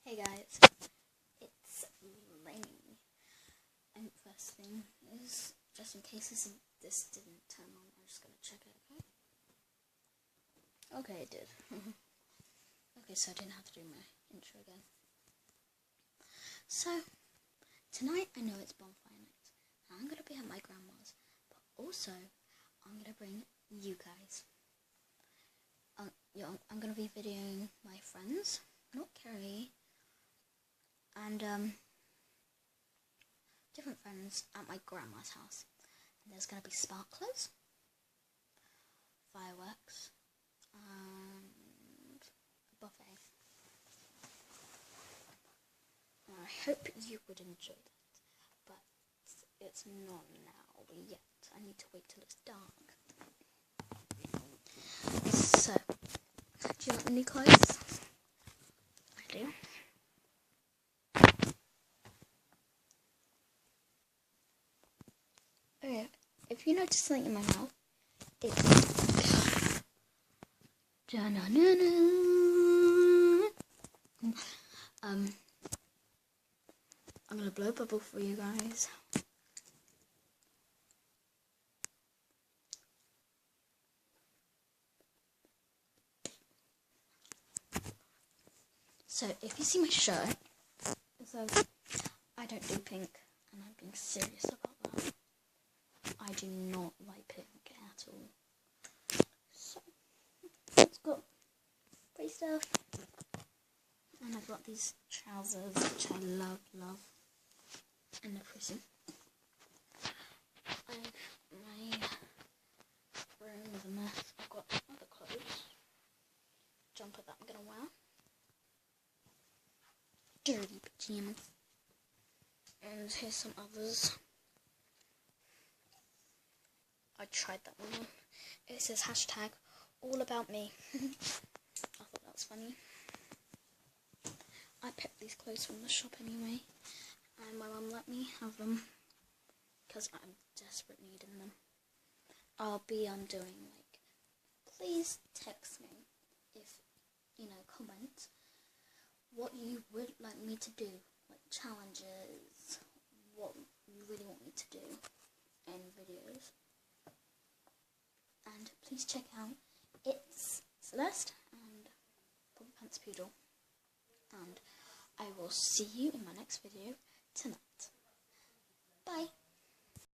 Hey guys, it's raining, and first thing is, just in case this didn't turn on, I'm just gonna check it, okay? Okay, it did. Okay, so I didn't have to do my intro again. So, tonight I know it's bonfire night, and I'm gonna be at my grandma's, but also, I'm gonna bring you guys. I'm gonna be videoing my friends, not Carrie, and different friends at my grandma's house. And there's gonna be sparklers, fireworks, and a buffet. And I hope you would enjoy that, but it's not now yet. I need to wait till it's dark. So, do you want any clothes? I do. Okay, if you notice something in my mouth, it's I'm gonna blow a bubble for you guys. So if you see my shirt, so I don't do pink, and I'm being serious about that. I do not like pink at all. So it's got pretty stuff, and I've got these trousers which I love, and they're pretty. My room is a mess. I've got other clothes, jumper that I'm gonna wear, dirty pajamas, and here's some others. I tried that one on. It says hashtag all about me. I thought that was funny. I picked these clothes from the shop anyway, and my mum let me have them because I'm desperate needing them. I'll be doing please text me if comment what you would like me to do, like challenges, what you really want me to do in videos. And please check out It's Celeste and Poppy Pants Poodle. And I will see you in my next video tonight. Bye.